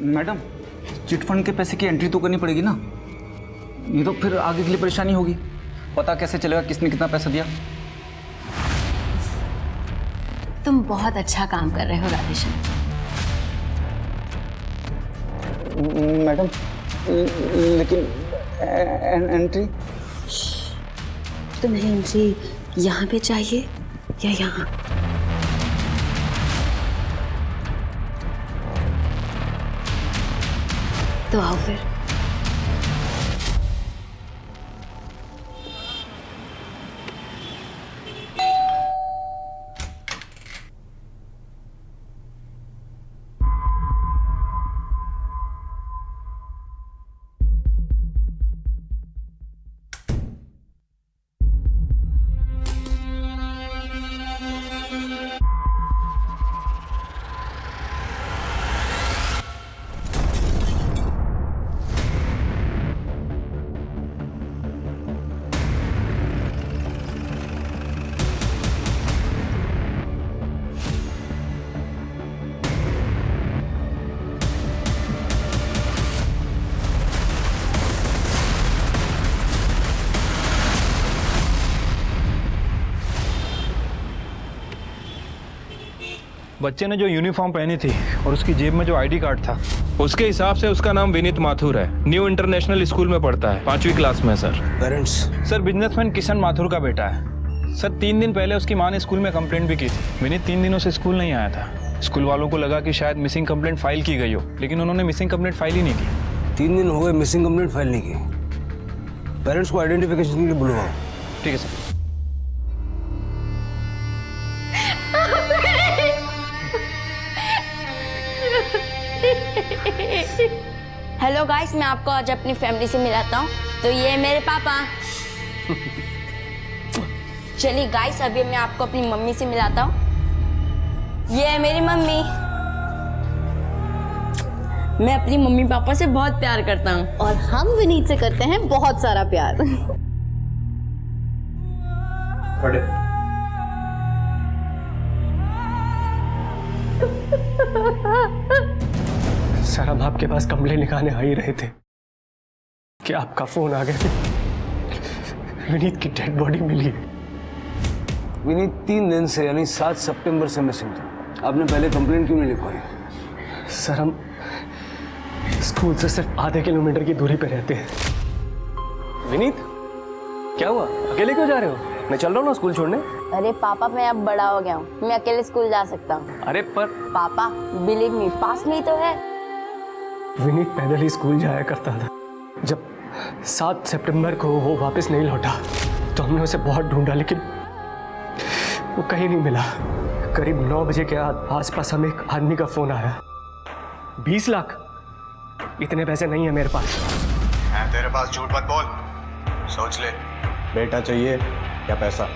Madam, chit fund के पैसे की एंट्री तो करनी पड़ेगी ना, नहीं तो फिर आगे के लिए परेशानी होगी। पता कैसे चलेगा किसने कितना पैसा दिया? तुम बहुत अच्छा काम कर रहे हो राधेश्याम। मैडम, लेकिन एंट्री? तुम्हें एंट्री यहाँ पे चाहिए या यहाँ? तो आओ फिर। बच्चे ने जो यूनिफॉर्म पहनी थी और उसकी जेब में जो आईडी कार्ड था, उसके हिसाब से उसका नाम विनीत माथुर है। न्यू इंटरनेशनल स्कूल में पढ़ता है, 5वीं क्लास में। Sir parents? Sir businessman Kishan Mathur का बेटा है। सर 3 दिन पहले उसकी माँ ने स्कूल में कंप्लेंट भी की थी। विनीत 3 दिनों से स्कूल नहीं आया था। स्कूल वालों को लगा कि शायद मिसिंग कंप्लेंट फाइल की गई हो, लेकिन उन्होंने मिसिंग कंप्लेंट फाइल ही नहीं की। 3 दिन हो गए मिसिंग कंप्लेंट फाइल नहीं की। पेरेंट्स को आइडेंटिफिकेशन के लिए बुलवाओ। ठीक है सर। हेलो गाइस, मैं आपको आज अपनी फैमिली से मिलाता हूँ। तो ये है मेरे पापा। चलिए गाइस, अभी मैं आपको अपनी मम्मी से मिलाता हूँ। ये है मेरी मम्मी। मैं अपनी मम्मी पापा से बहुत प्यार करता हूँ। और हम विनीत से करते हैं बहुत सारा प्यार। सर, हम आपके पास कंप्लेंट लिखाने आ ही रहे थे कि आपका फोन आ गया। विनीत की डेड बॉडी मिली है। विनीत 3 दिन से यानी 7 सितंबर से मिसिंग था। आपने पहले कंप्लेंट क्यों नहीं लिखवाई? सर, हम स्कूल से सिर्फ आधे किलोमीटर की दूरी पे रहते हैं। विनीत, क्या हुआ? अकेले क्यों जा रहे हो? मैं चल रहा हूँ ना स्कूल छोड़ने। अरे पापा, मैं अब बड़ा हो गया हूँ, मैं अकेले स्कूल जा सकता हूँ। अरे पर पापा बिलीव मी, पास में ही तो है। विनीत पैदल ही स्कूल जाया करता था। जब 7 सितंबर को वो वापस नहीं लौटा तो हमने उसे बहुत ढूंढा, लेकिन वो कहीं नहीं मिला। करीब 9 बजे के आसपास हमें एक आदमी का फोन आया। 20 लाख? इतने पैसे नहीं है मेरे पास। है तेरे पास? झूठ मत बोल, सोच ले। बेटा चाहिए या पैसा?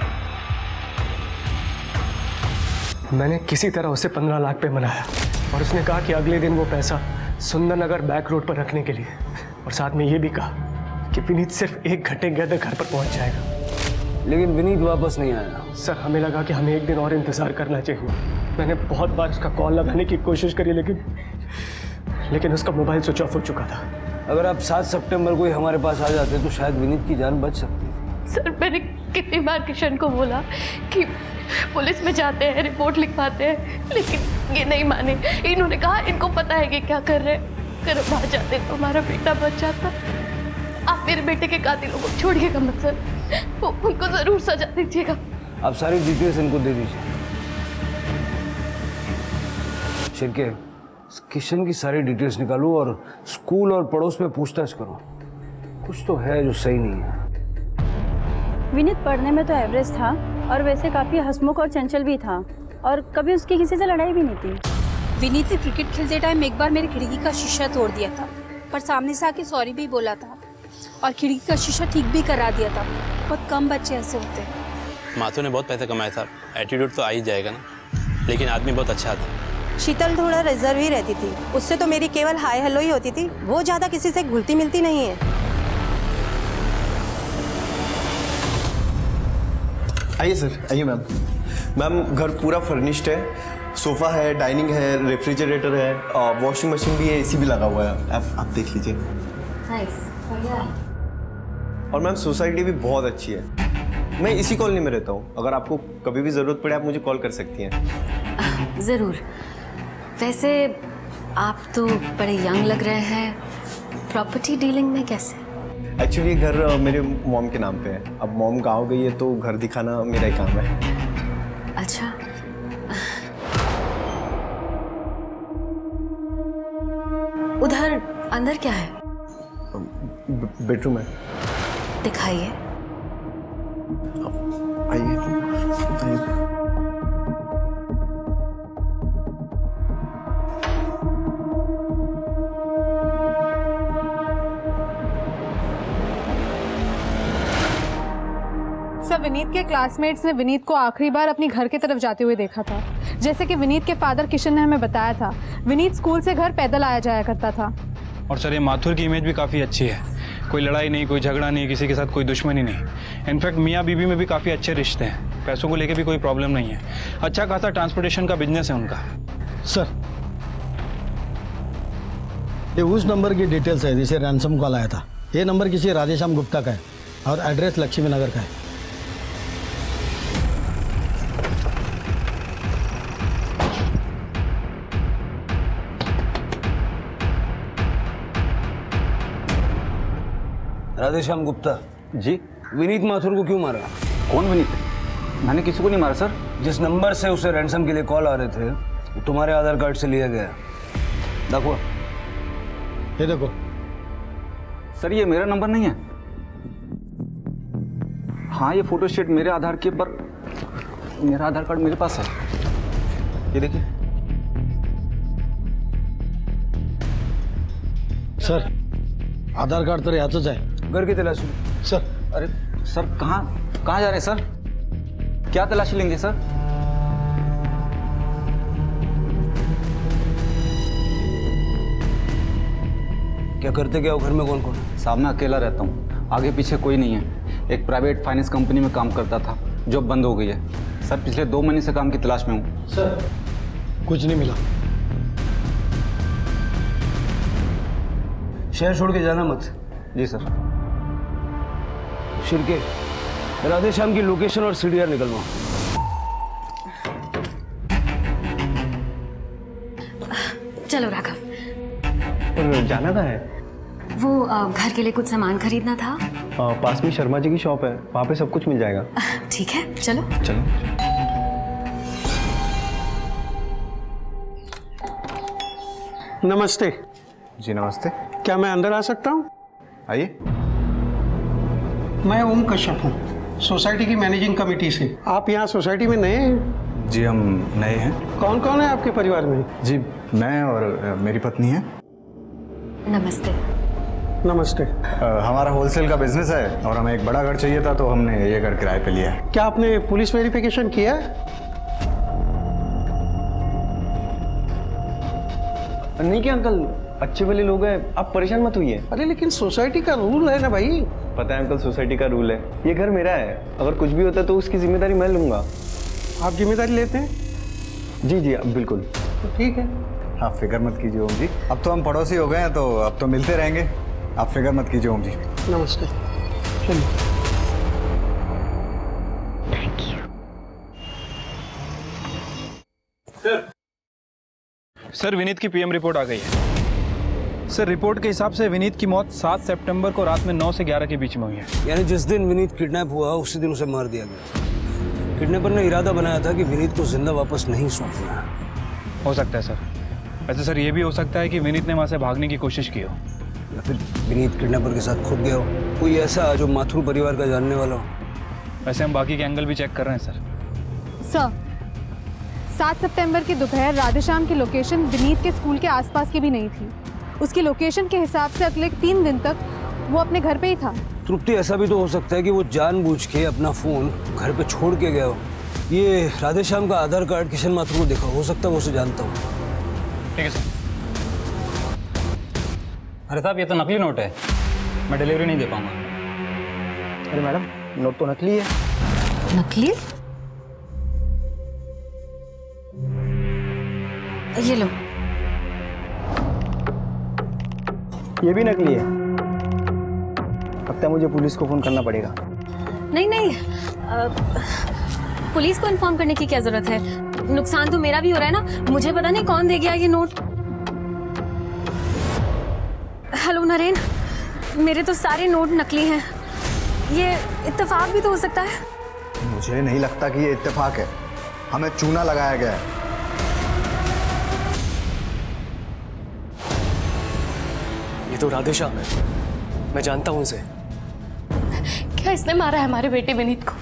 मैंने किसी तरह उसे 15 लाख पे मनाया और उसने कहा कि अगले दिन वो पैसा सुंदरनगर बैक रोड पर रखने के लिए, और साथ में ये भी कहा कि विनीत सिर्फ 1 घंटे के अंदर घर पर पहुंच जाएगा। लेकिन विनीत वापस नहीं आया। सर, हमें लगा कि हमें 1 दिन और इंतजार करना चाहिए। मैंने बहुत बार उसका कॉल लगाने की कोशिश करी, लेकिन उसका मोबाइल स्विच ऑफ हो चुका था। अगर आप 7 सितंबर को ही हमारे पास आ जाते तो शायद विनीत की जान बच सकती थी। सर, मैंने कितनी बार किशन को बोला कि पुलिस में जाते हैं, रिपोर्ट लिखवाते हैं, लेकिन ये नहीं माने। इन्होंने कहा इनको पता है कि क्या कर रहे हैं, अगर हम आ जाते तो हमारा बेटा बच जाता। आप मेरे बेटे के कातिलों को छोड़िएगा मत सर, उनको जरूर सजा दीजिएगा। आप सारी डिटेल्स इनको दे दीजिए। शिरके, किशन की सारी डिटेल्स निकालो और स्कूल और पड़ोस में पूछताछ करो। कुछ तो है जो सही नहीं है। विनीत पढ़ने में तो एवरेज था और वैसे काफ़ी हंसमुख और चंचल भी था, और कभी उसकी किसी से लड़ाई भी नहीं थी। विनीत ने क्रिकेट खेलते टाइम एक बार मेरी खिड़की का शीशा तोड़ दिया था, पर सामने से आके सॉरी भी बोला था और खिड़की का शीशा ठीक भी करा दिया था। बहुत कम बच्चे ऐसे होते हैं। माथुर ने बहुत पैसे कमाया था, एटीट्यूड तो आ ही जाएगा ना, लेकिन आदमी बहुत अच्छा था। शीतल थोड़ा रिजर्व ही रहती थी, उससे तो मेरी केवल हाय हेलो ही होती थी। वो ज़्यादा किसी से घुलती मिलती नहीं है। आइए सर, आइए मैम। मैम, घर पूरा फर्निश्ड है, सोफ़ा है, डाइनिंग है, रेफ्रिजरेटर है, वॉशिंग मशीन भी है, एसी भी लगा हुआ है। आप देख लीजिए। और मैम सोसाइटी भी बहुत अच्छी है। मैं इसी कॉलोनी में रहता हूँ। अगर आपको कभी भी ज़रूरत पड़े आप मुझे कॉल कर सकती हैं। ज़रूर। वैसे आप तो बड़े यंग लग रहे हैं, प्रॉपर्टी डीलिंग में कैसे? एक्चुअली घर मेरे मॉम के नाम पे है। अब मॉम गाँव गई है तो घर दिखाना मेरा ही काम है। अच्छा। उधर अंदर क्या है? बेडरूम है। दिखाइए। आइए। सर, विनीत के क्लासमेट्स ने विनीत को आखिरी बार अपनी घर की तरफ जाते हुए देखा था। जैसे कि विनीत के फादर किशन ने हमें बताया था, विनीत स्कूल से घर पैदल आया जाया करता था। और सर ये माथुर की इमेज भी काफ़ी अच्छी है। कोई लड़ाई नहीं, कोई झगड़ा नहीं, किसी के साथ कोई दुश्मनी नहीं। इनफैक्ट मियाँ बीवी में भी काफ़ी अच्छे रिश्ते हैं। पैसों को लेके भी कोई प्रॉब्लम नहीं है। अच्छा खासा ट्रांसपोर्टेशन का बिजनेस है उनका। सर, ये उस नंबर की डिटेल्स है जिसे रैंसम कॉल आया था। ये नंबर किसी राधेश्याम गुप्ता का है और एड्रेस लक्ष्मी नगर का है। राधेश्याम गुप्ता जी। विनीत माथुर को क्यों मारा? कौन विनीत? मैंने किसी को नहीं मारा सर। जिस नंबर से उसे रैंसम के लिए कॉल आ रहे थे वो तुम्हारे आधार कार्ड से लिया गया। देखो, ये देखो सर, ये मेरा नंबर नहीं है। हाँ, ये फोटो स्टेट मेरे आधार के पर मेरा आधार कार्ड मेरे पास है। ये देखिए सर, आधार कार्ड तर याचंच आहे। घर की तलाशी सर। अरे सर, कहाँ कहाँ जा रहे हैं सर? क्या तलाशी लेंगे सर? क्या करते क्या हो घर में? कौन कौन? साहब मैं अकेला रहता हूँ, आगे पीछे कोई नहीं है। एक प्राइवेट फाइनेंस कंपनी में काम करता था, जॉब बंद हो गई है सर। पिछले 2 महीने से काम की तलाश में हूँ। सर, कुछ नहीं मिला। शहर छोड़ के जाना मत। जी सर। शिरके, राधेश्याम की लोकेशन और सीडीआर निकलवाओ। चलो राघव। और जाना कहाँ है? वो घर के लिए कुछ सामान खरीदना था। पास में शर्मा जी की शॉप है, वहाँ पे सब कुछ मिल जाएगा। ठीक है, चलो। चलो। नमस्ते। जी नमस्ते। क्या मैं अंदर आ सकता हूँ? आइए। मैं ओम कश्यप हूँ, सोसाइटी की मैनेजिंग कमेटी से। आप यहाँ सोसाइटी में नए हैं? जी हम नए हैं। कौन कौन है आपके परिवार में? जी मैं और मेरी पत्नी है। नमस्ते। नमस्ते। हमारा होलसेल का बिजनेस है और हमें एक बड़ा घर चाहिए था तो हमने ये घर किराए पे लिया है। क्या आपने पुलिस वेरिफिकेशन किया है? नहीं किया अंकल, अच्छे वाले लोग हैं, आप परेशान मत होइए। अरे लेकिन सोसाइटी का रूल है ना भाई। पता है अंकल, सोसाइटी का रूल है। ये घर मेरा है, अगर कुछ भी होता है तो उसकी जिम्मेदारी मैं लूँगा। आप जिम्मेदारी लेते हैं? जी जी बिल्कुल। तो ठीक है। आप फिक्र मत कीजिए ओम जी, अब तो हम पड़ोसी हो गए हैं तो अब तो मिलते रहेंगे। आप फिक्र मत कीजिए ओम जी। नमस्ते। चलिए। Thank you. सर विनीत की पीएम रिपोर्ट आ गई है। सर रिपोर्ट के हिसाब से विनीत की मौत 7 सितंबर को रात में 9 से 11 के बीच में हुई है। यानी जिस दिन विनीत किडनैप हुआ उसी दिन उसे मार दिया गया। किडनैपर ने इरादा बनाया था कि विनीत को जिंदा वापस नहीं सौंपना। हो सकता है सर। वैसे सर ये भी हो सकता है कि विनीत ने वहाँ से भागने की कोशिश की हो, या फिर विनीत किडनैपर के साथ खुद गया हो, कोई ऐसा जो माथुर परिवार का जानने वाला हो। वैसे हम बाकी के एंगल भी चेक कर रहे हैं सर। सर, 7 सितंबर की दोपहर राधेश्याम की लोकेशन विनीत के स्कूल के आसपास की भी नहीं थी। उसकी लोकेशन के हिसाब से अगले 3 दिन तक वो अपने घर पे ही था। तृप्ति, ऐसा भी तो हो सकता है कि वो जानबूझ के अपना फोन घर पे छोड़ के गया हो। ये राधेश्याम का आधार कार्ड किशन माथुर को देखा, हो सकता है वो उसे जानता हो। ठीक है सर। अरे साहब ये तो नकली नोट है, मैं डिलीवरी नहीं दे पाऊंगा। अरे मैडम, नोट तो नकली है। नकली? ये लो। ये भी नकली है। लगता है मुझे पुलिस को फोन करना पड़ेगा। नहीं नहीं, पुलिस को इन्फॉर्म करने की क्या जरूरत है? नुकसान तो मेरा भी हो रहा है ना। मुझे पता नहीं कौन दे गया ये नोट। हेलो नरेन, मेरे तो सारे नोट नकली हैं। ये इत्तेफाक भी तो हो सकता है। मुझे नहीं लगता कि ये इत्तेफाक है, हमें चूना लगाया गया है। ये तो राधेश्याम है, मैं जानता हूँ इसे। क्या इसने मारा है हमारे बेटे विनीत को?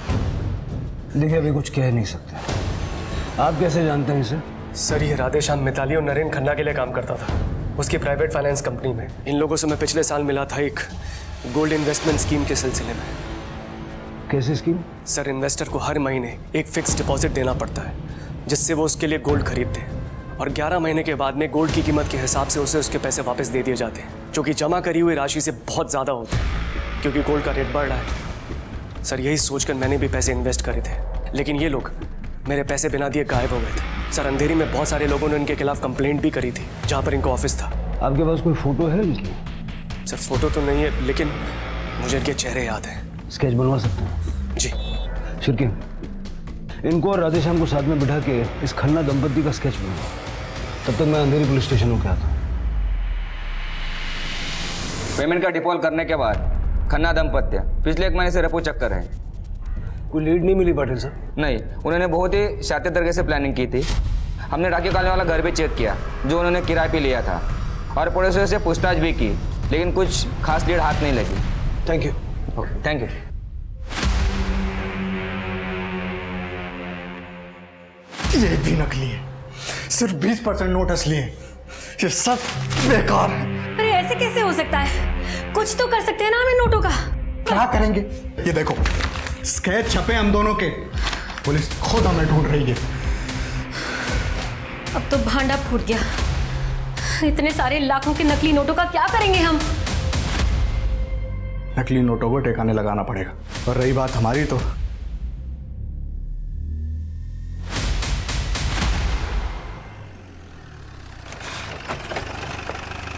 देखिए अभी कुछ कह नहीं सकते। आप कैसे जानते हैं इसे? सर ये राधेश्याम मिताली और नरेन खन्ना के लिए काम करता था, उसकी प्राइवेट फाइनेंस कंपनी में। इन लोगों से मैं पिछले साल मिला था एक गोल्ड इन्वेस्टमेंट स्कीम के सिलसिले में। कैसी स्कीम? सर इन्वेस्टर को हर महीने एक फिक्स डिपॉजिट देना पड़ता है, जिससे वो उसके लिए गोल्ड खरीदते हैं, और 11 महीने के बाद में गोल्ड की कीमत के हिसाब से उसे उसके पैसे वापस दे दिए जाते हैं, जो कि जमा करी हुई राशि से बहुत ज़्यादा होते हैं, क्योंकि गोल्ड का रेट बढ़ रहा है। सर यही सोचकर मैंने भी पैसे इन्वेस्ट करे थे, लेकिन ये लोग मेरे पैसे बिना दिए गायब हो गए थे। सर अंधेरी में बहुत सारे लोगों ने इनके खिलाफ कंप्लेंट भी करी थी, जहाँ पर इनका ऑफिस था। आपके पास कोई फोटो है इनकी? सर फोटो तो नहीं है, लेकिन मुझे इनके चेहरे याद हैं। स्केच बनवा सकते हैं? जी। शिरके, इनको और राधेश्याम को साथ में बिठा के इस खन्ना दंपत्ति का स्केच बनवा। तब तक मैं अंधेरी पुलिस स्टेशन होकर आता हूँ। पेमेंट का डिफॉल्ट करने के बाद खन्ना दंपत्ति पिछले 1 महीने से रेपो चक्कर है। कोई लीड नहीं मिली पाटिल सर? नहीं, उन्होंने बहुत ही शातिर तरीके से प्लानिंग की थी। हमने राखी कॉलोनी वाला घर भी चेक किया जो उन्होंने किराए पे लिया था, और पड़ोसियों से पूछताछ भी की, लेकिन कुछ खास लीड हाथ नहीं लगी। Thank you. Okay, thank you. ये भी नकली है, सिर्फ 20% नोट असली है। ये सब बेकार है। अरे ऐसे कैसे हो सकता है? कुछ तो कर सकते हैं ना हम इन नोटों का। क्या करेंगे? ये देखो स्केच छपे हम दोनों के, पुलिस खुद हमें ढूंढ रही है। अब तो भांडा फूट गया। इतने सारे लाखों के नकली नोटों का क्या करेंगे हम? नकली नोटों को ठिकाने लगाना पड़ेगा। और रही बात हमारी, तो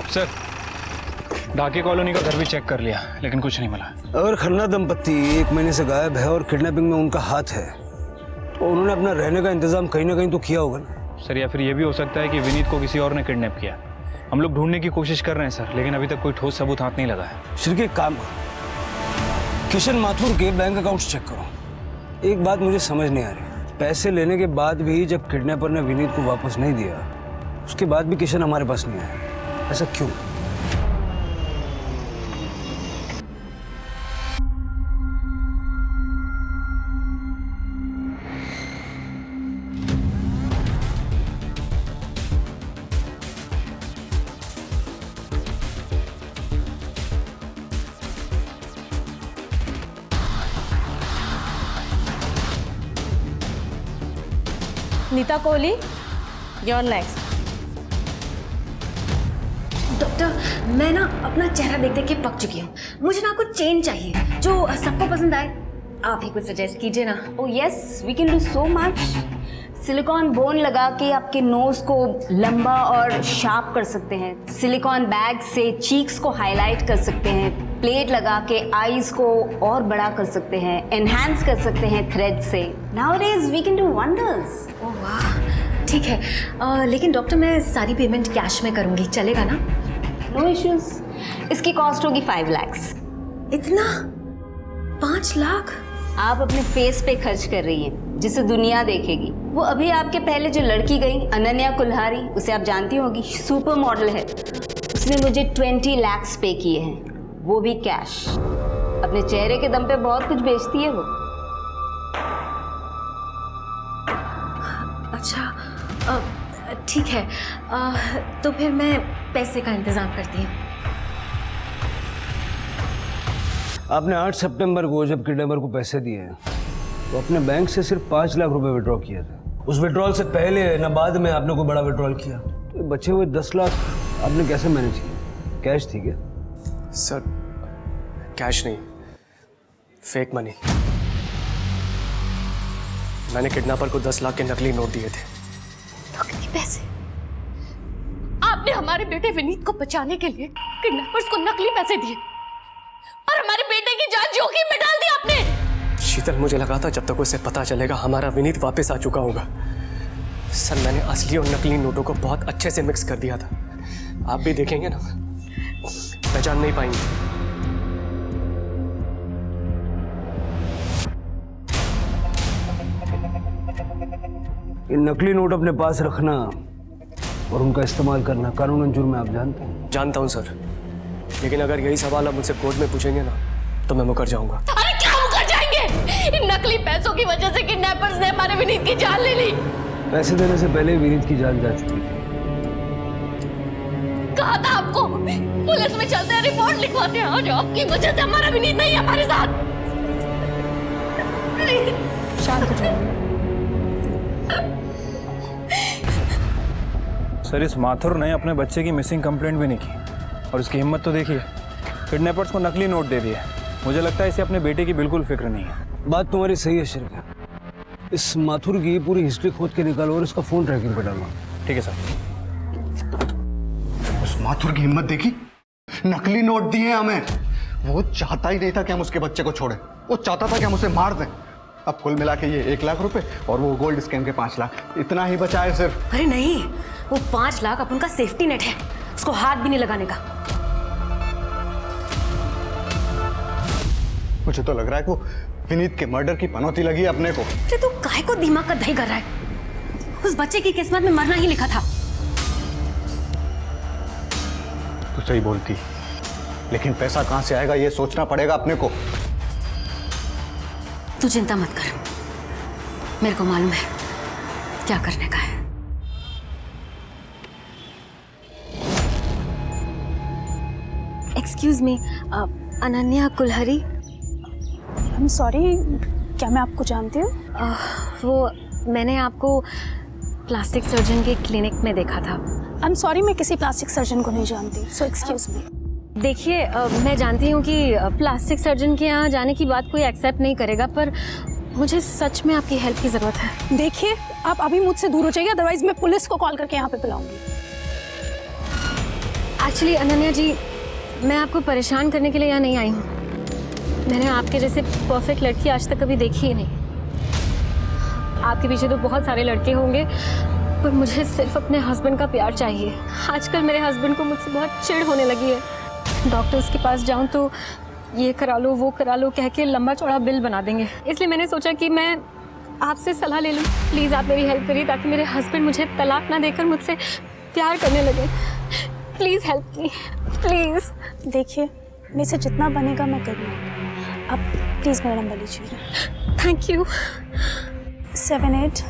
सर ढाके कॉलोनी का घर भी चेक कर लिया, लेकिन कुछ नहीं मिला। अगर खन्ना दंपत्ति 1 महीने से गायब है और किडनैपिंग में उनका हाथ है, तो उन्होंने अपना रहने का इंतजाम कहीं ना कहीं तो किया होगा ना। सर या फिर ये भी हो सकता है कि विनीत को किसी और ने किडनैप किया। हम लोग ढूंढने की कोशिश कर रहे हैं सर, लेकिन अभी तक कोई ठोस सबूत हाथ नहीं लगा है। श्री एक काम करो, किशन माथुर के बैंक अकाउंट्स चेक करो। एक बात मुझे समझ नहीं आ रही, पैसे लेने के बाद भी जब किडनैपर ने विनीत को वापस नहीं दिया, उसके बाद भी किशन हमारे पास नहीं आया, ऐसा क्यों? Nita Kohli, your next. Doctor, मैं ना अपना चेहरा देख देख के पक चुकी हूँ। मुझे ना कुछ चेंज चाहिए जो सबको पसंद आए। आप ही कुछ सजेस्ट कीजिए ना। Oh yes, we can do so much. Silicone bone लगा के आपके नोज को लंबा और शार्प कर सकते हैं। सिलिकॉन बैग से चीक्स को हाईलाइट कर सकते हैं। प्लेट लगा के आईज को और बड़ा कर सकते हैं। एनहांस कर सकते हैं थ्रेड से। Nowadays we can do wonders. Oh वाह, ठीक है। लेकिन डॉक्टर मैं सारी पेमेंट कैश में करूँगी, चलेगा ना? No issues. इसकी कॉस्ट होगी 5 लाख। इतना? 5 लाख? आप अपने फेस पे खर्च कर रही हैं, जिसे दुनिया देखेगी। वो अभी आपके पहले जो लड़की गई अनन्या कुल्हारी, उसे आप जानती होगी, सुपर मॉडल है। उसने मुझे 20 लाख पे किए हैं, वो भी कैश। अपने चेहरे के दम पे बहुत कुछ बेचती है वो। अच्छा, ठीक है। तो फिर मैं पैसे का इंतज़ाम करती हूँ। आपने 8 सितंबर को जब किडनैपर को पैसे दिए तो अपने बैंक से सिर्फ 5 लाख रुपए विड्रॉ किया था। उस विड्रॉल से पहले ना बाद में आपने कोई बड़ा विड्रॉल किया? तो बचे हुए 10 लाख आपने कैसे मैनेज किया? कैश थी क्या? सर कैश नहीं, फेक मनी। मैंने किडनैपर को 10 लाख के नकली नोट दिए थे। नकली पैसे? आपने हमारे बेटे विनीत को बचाने के लिए किडनैपर्स को नकली पैसे दिए और हमारे बेटे की जान जोखिम में डाल दी आपने। शीतल, मुझे लगा था जब तक उसे पता चलेगा हमारा विनीत वापस आ चुका होगा। सर, मैंने असली और नकली नोटों को बहुत अच्छे से मिक्स कर दिया था। आप भी देखेंगे ना, पहचान नहीं पाएंगे। ये नकली नोट अपने पास रखना और उनका इस्तेमाल करना कानूनन जुर्म है, आप जानते हैं? जानता हूं सर, लेकिन अगर यही सवाल आप मुझसे कोर्ट में पूछेंगे ना तो मैं मुकर जाऊंगा। अरे क्या मुकर जाएंगे? इन नकली पैसों की वजह से किडनैपर्स ने हमारे विनीत की जान ले ली। पैसे देने से पहले विनीत की जान जा चुकी थी। कहा था आपको, पुलिस में चलते हैं, रिपोर्ट लिखवाते हैं। आज आपकी वजह से हमारा विनीत नहीं है हमारे साथ। शांत हो जाइए। सर, इस माथुर ने अपने बच्चे की मिसिंग कंप्लेंट भी नहीं की और इसकी हिम्मत तो देखिए, किडनैपर्स को नकली नोट दे दिए। मुझे लगता है इसे अपने बेटे की बिल्कुल फिक्र नहीं है। बात तुम्हारी सही है शिरका, इस माथुर की पूरी हिस्ट्री खोद के निकालो और इसका फोन ट्रैकिंग पे डालो। ठीक है सर। उस माथुर की हिम्मत देखी, नकली नोट दिए हमें। वो चाहता ही नहीं था कि हम उसके बच्चे को छोड़े, वो चाहता था कि हम उसे मार दें। अब कुल मिला के ये 1 लाख रुपए और वो गोल्ड स्कैम के 5 लाख, इतना ही बचा है सिर्फ। अरे नहीं, वो 5 लाख अपन का सेफ्टी नेट है, उसको हाथ भी नहीं लगाने का। मुझे तो लग रहा है कि वो विनीत के मर्डर की पनौती लगी है अपने को। अरे तू काहे को दिमाग का दही कर रहा है? उस बच्चे की किस्मत में मरना ही लिखा था। तू सही बोलती, लेकिन पैसा कहां से आएगा ये सोचना पड़ेगा अपने को। तू चिंता मत कर, मेरे को मालूम है क्या करने का है। Excuse me, Ananya Kulhari. I am sorry, क्या मैं आपको जानती हूँ? वो मैंने आपको प्लास्टिक सर्जन के क्लिनिक में देखा था। आई एम सॉरी, मैं किसी प्लास्टिक सर्जन को नहीं जानती, सो एक्सक्यूज मी। देखिए, मैं जानती हूँ कि प्लास्टिक सर्जन के यहाँ जाने की बात कोई एक्सेप्ट नहीं करेगा, पर मुझे सच में आपकी हेल्प की ज़रूरत है। देखिए, आप अभी मुझसे दूर हो जाइए, अदरवाइज मैं पुलिस को कॉल करके यहाँ पे बुलाऊंगी। एक्चुअली अनन्या जी, मैं आपको परेशान करने के लिए यहाँ नहीं आई हूँ। मैंने आपके जैसे परफेक्ट लड़की आज तक कभी देखी ही नहीं। आपके पीछे तो बहुत सारे लड़के होंगे, पर मुझे सिर्फ अपने हस्बैंड का प्यार चाहिए। आजकल मेरे हस्बैंड को मुझसे बहुत चिढ़ होने लगी है। डॉक्टर्स के पास जाऊं तो ये करा लो वो करा लो कह के लंबा चौड़ा बिल बना देंगे। इसलिए मैंने सोचा कि मैं आपसे सलाह ले लूं। प्लीज़ आप मेरी हेल्प करिए ताकि मेरे हस्बैंड मुझे तलाक ना देकर मुझसे प्यार करने लगे। Please help me, please. देखिए, मेरे से जितना बनेगा मैं करूँगी। आप प्लीज़ मेरा नंबर लीजिए। Thank you. 78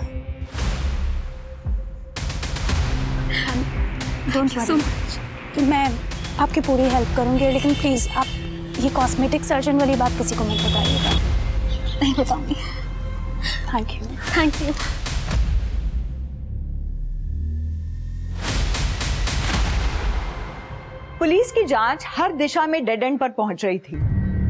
डोंट वरी, मैं आपकी पूरी हेल्प करूँगी, लेकिन प्लीज़ आप ये कॉस्मेटिक सर्जन वाली बात किसी को मत बताइएगा। नहीं बताऊँगी। Thank you. Thank you. Police की जांच हर दिशा में डेड एंड पर पहुंच रही थी।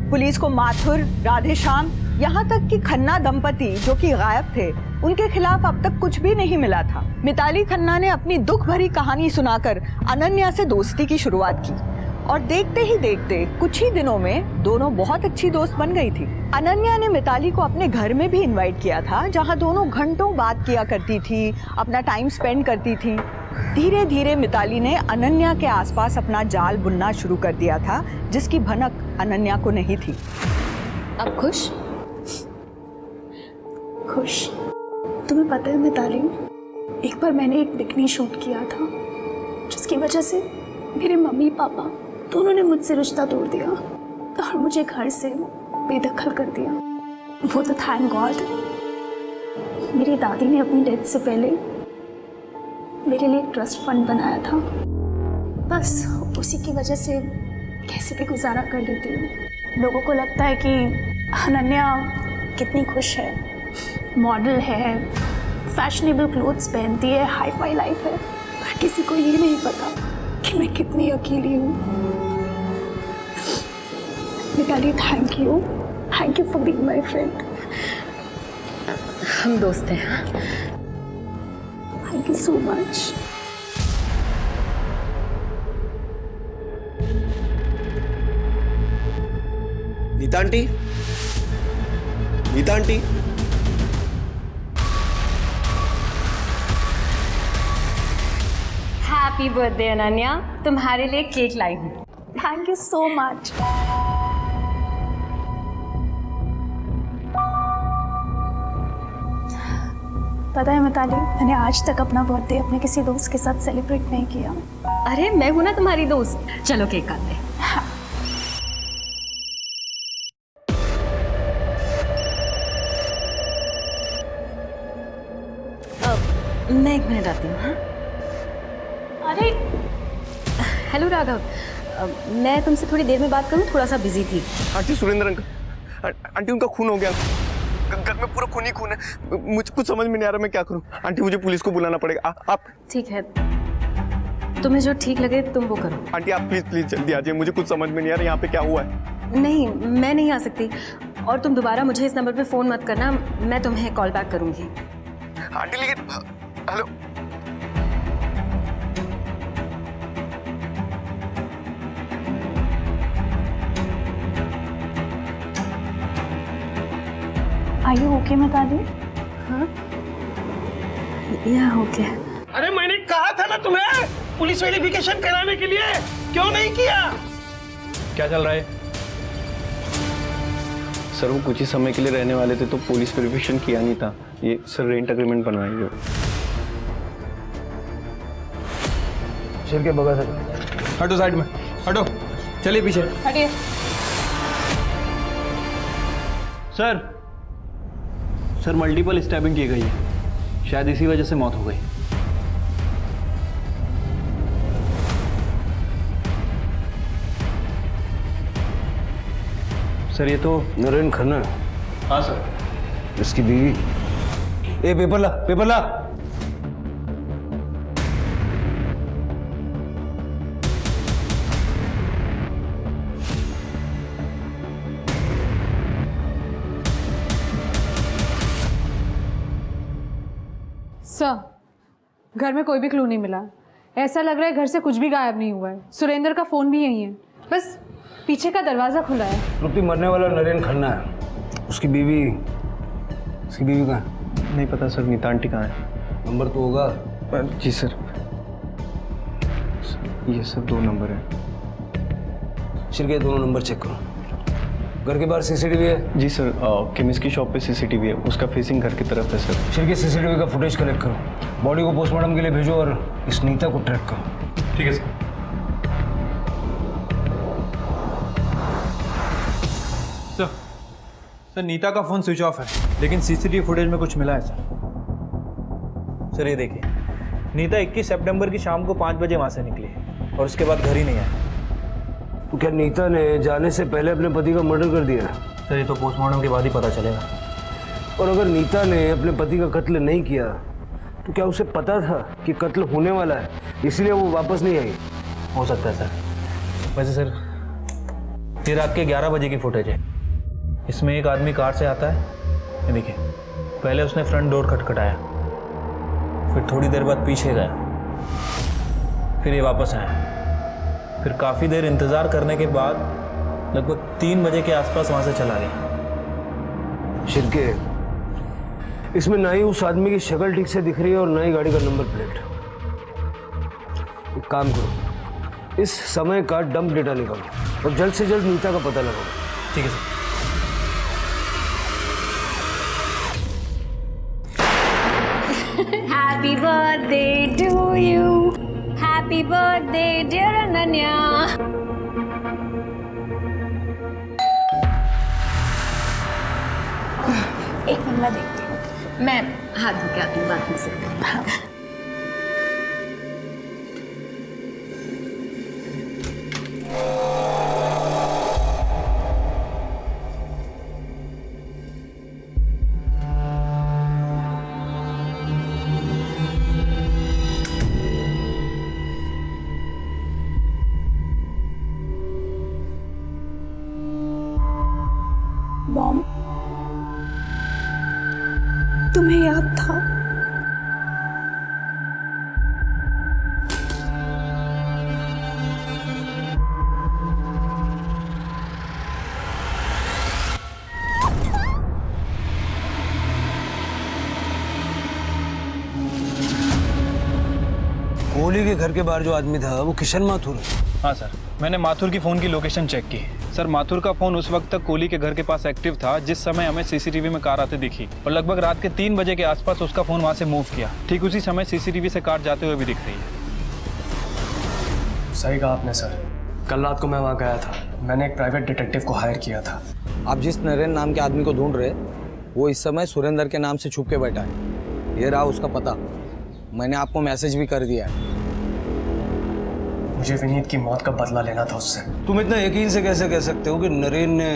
पुलिस को माथुर, राधेश्याम, यहाँ तक कि खन्ना दंपति जो कि गायब थे, उनके खिलाफ अब तक कुछ भी नहीं मिला था। मिताली खन्ना ने अपनी दुख भरी कहानी सुनाकर अनन्या से दोस्ती की शुरुआत की और देखते ही देखते कुछ ही दिनों में दोनों बहुत अच्छी दोस्त बन गई थी। अनन्या ने मिताली को अपने घर में भी इनवाइट किया था, जहाँ दोनों घंटों बात किया करती थी, अपना टाइम स्पेंड करती थी। धीरे धीरे मिताली ने अनन्या के आसपास अपना जाल बुनना शुरू कर दिया था, जिसकी भनक अनन्या को नहीं थी। अब खुश? खुश? तुम्हें पता है मिताली, एक बार मैंने एक बिकनी शूट किया था, जिसकी वजह से मेरे मम्मी पापा दोनों ने मुझसे रिश्ता तोड़ दिया और मुझे घर से बेदखल कर दिया। वो तो थैंक गॉड मेरी दादी ने अपनी डेथ से पहले मेरे लिए ट्रस्ट फंड बनाया था। बस उसी की वजह से कैसे भी गुजारा कर लेती हूँ। लोगों को लगता है कि अनन्या कितनी खुश है, मॉडल है, फैशनेबल क्लोथ्स पहनती है, हाई फाई लाइफ है, पर किसी को ये नहीं पता कि मैं कितनी अकेली हूँ। Mitali, thank you for being my friend. हम दोस्त हैं। Thank you so much. Nita aunty, Nita aunty, happy birthday Ananya, तुम्हारे लिए केक लाई हूँ। Thank you so much. पता है मिताली, मैंने आज तक अपना बर्थडे अपने किसी दोस्त के साथ सेलिब्रेट नहीं किया। अरे मैं हूं ना तुम्हारी दोस्त, चलो केक काटते हैं। मैं 1 मिनट आती हूँ। हाँ? अरे हेलो राघव, मैं तुमसे थोड़ी देर में बात करूँ, थोड़ा सा बिजी थी। आंटी सुरेंद्र अंकल, आंटी उनका खून हो गया, घर में पूरा खून ही खून है। मुझे कुछ समझ में नहीं आ रहा मैं क्या करूं। आंटी मुझे पुलिस को बुलाना पड़ेगा। आप ठीक है, तुम्हें जो ठीक लगे तुम वो करो। आंटी आप प्लीज प्लीज जल्दी आ जाइए, मुझे कुछ समझ में नहीं आ रहा यहाँ पे क्या हुआ है। नहीं, मैं नहीं आ सकती, और तुम दोबारा मुझे इस नंबर पे फ़ोन मत करना, मैं तुम्हें कॉल बैक करूँगी। आंटी लेकिन hello, are you okay Mitali? हाँ, यह ओके। अरे मैंने कहा था ना तुम्हें पुलिस वेरिफिकेशन कराने के लिए, क्यों नहीं किया? क्या चल रहा है? सर वो कुछ ही समय के लिए रहने वाले थे तो पुलिस वेरिफिकेशन किया नहीं था। ये सर रेंट एग्रीमेंट बनवाएंगे। सिर के बगल से हटो, साइड में हटो, चलिए पीछे। हटिए। सर मल्टीपल स्टैबिंग की गई है, शायद इसी वजह से मौत हो गई। सर ये तो नरेंद्र खन्ना है। हाँ सर। इसकी बीवी। ए पेपर ला, पेपर ला। सर, घर में कोई भी क्लू नहीं मिला। ऐसा लग रहा है घर से कुछ भी गायब नहीं हुआ है। सुरेंद्र का फ़ोन भी यहीं है, बस पीछे का दरवाज़ा खुला है। रुपी मरने वाला नरेंद्र खन्ना है, उसकी बीवी कहाँ है? नहीं पता सर। नीता आंटी कहाँ है? नंबर तो होगा। जी सर, ये सब 2 नंबर है। चल के दोनों नंबर चेक करो। घर के बाहर सीसीटीवी है? जी सर, केमिस्ट की शॉप पे सीसीटीवी है, उसका फेसिंग घर की तरफ है सर। चल के सीसीटीवी का फुटेज कलेक्ट करो, बॉडी को पोस्टमार्टम के लिए भेजो और इस नीता को ट्रैक करो। ठीक है सर। सर नीता का फोन स्विच ऑफ है, लेकिन सीसीटीवी फुटेज में कुछ मिला है सर। ये देखिए, नीता 21 सितंबर की शाम को 5 बजे वहां से निकली और उसके बाद घर ही नहीं आई। तो क्या नीता ने जाने से पहले अपने पति का मर्डर कर दिया? सर ये तो पोस्टमार्टम के बाद ही पता चलेगा। और अगर नीता ने अपने पति का कत्ल नहीं किया तो क्या उसे पता था कि कत्ल होने वाला है, इसलिए वो वापस नहीं आई? हो सकता है सर। वैसे सर ये रात के 11 बजे की फुटेज है। इसमें एक आदमी कार से आता है, ये देखिए, पहले उसने फ्रंट डोर खटखटाया, फिर थोड़ी देर बाद पीछे गया, फिर ये वापस आया, फिर काफ़ी देर इंतज़ार करने के बाद लगभग 3 बजे के आसपास वहाँ से चला गया। शिरके, इसमें ना ही उस आदमी की शक्ल ठीक से दिख रही है और ना ही गाड़ी का नंबर प्लेट। एक काम करो, इस समय का डंप डेटा निकालो और जल्द से जल्द नीता का पता लगाओ। ठीक है sir. Happy birthday to you. Happy birthday dear Ananya. एक मिनट मैं देखती हूँ। मैं हाथ धो के आती हूँ, बात नहीं सकती। मॉम, तुम्हें याद था? कोहली के घर के बाहर जो आदमी था वो किशन माथुर है? हाँ सर, मैंने माथुर की फ़ोन की लोकेशन चेक की। सर, माथुर का फ़ोन उस वक्त तक कोहली के घर के पास एक्टिव था जिस समय हमें सीसीटीवी में कार आते दिखी, और लगभग रात के 3 बजे के आसपास उसका फ़ोन वहाँ से मूव किया। ठीक उसी समय सीसीटीवी से कार जाते हुए भी दिख रही है। सही कहा आपने सर। कल रात को मैं वहाँ गया था। मैंने एक प्राइवेट डिटेक्टिव को हायर किया था। आप जिस नरेन नाम के आदमी को ढूंढ रहे वो इस समय सुरेंद्र के नाम से छुप के बैठा है। ये रहा उसका पता। मैंने आपको मैसेज भी कर दिया है। मुझे विनीत की मौत का बदला लेना था उससे। तुम इतना यकीन से कैसे कह सकते हो कि नरेन ने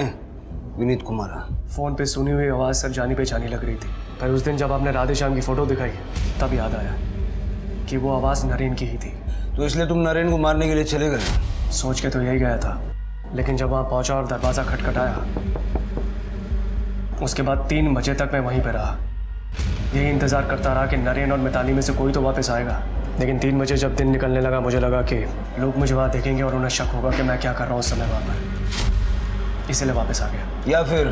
विनीत को मारा? फ़ोन पे सुनी हुई आवाज़ सर जानी पहचानी लग रही थी, पर उस दिन जब आपने राधे श्याम की फ़ोटो दिखाई तब याद आया कि वो आवाज़ नरेन की ही थी। तो इसलिए तुम नरेन को मारने के लिए चले गए? सोच के तो यही गया था, लेकिन जब वहाँ पहुँचा और दरवाज़ा खटखटाया, उसके बाद 3 बजे तक मैं वहीं पर रहा। यही इंतज़ार करता रहा कि नरेन और मिताली में से कोई तो वापस आएगा। लेकिन 3 बजे जब दिन निकलने लगा, मुझे लगा कि लोग मुझे वहाँ देखेंगे और उन्हें शक होगा कि मैं क्या कर रहा हूँ उस समय वहाँ पर, इसलिए वापस आ गया। या फिर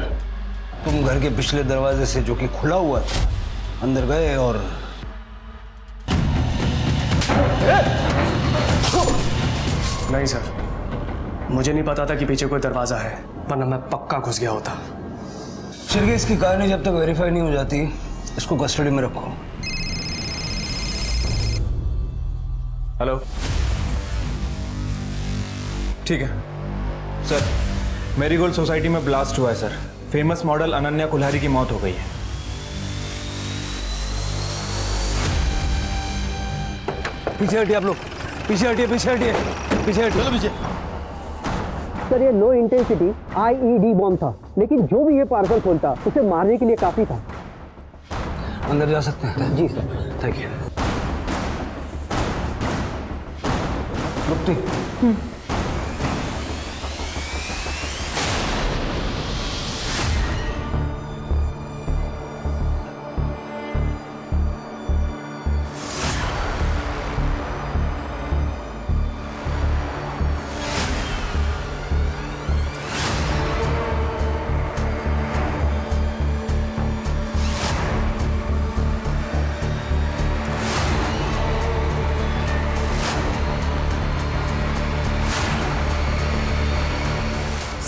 तुम घर के पिछले दरवाजे से, जो कि खुला हुआ था, अंदर गए और नहीं सर, मुझे नहीं पता था कि पीछे कोई दरवाज़ा है, वरना मैं पक्का घुस गया होता। शिरके, इसकी कहानी जब तक वेरीफाई नहीं हो जाती इसको कस्टडी में रखो। हेलो, ठीक है सर। मेरीगोल्ड सोसाइटी में ब्लास्ट हुआ है sir. Famous model Ananya Kulhari की मौत हो गई है। पीछे हटिए आप लोग, पीछे हटिए, पीछे हटिए, पीछे हटिए। चलो पीछे। सर, ये लो इंटेंसिटी IED बॉम्ब था, लेकिन जो भी ये पार्सल खोलता उसे मारने के लिए काफी था। अंदर जा सकते हैं? जी सर। Thank you. मुक्ति।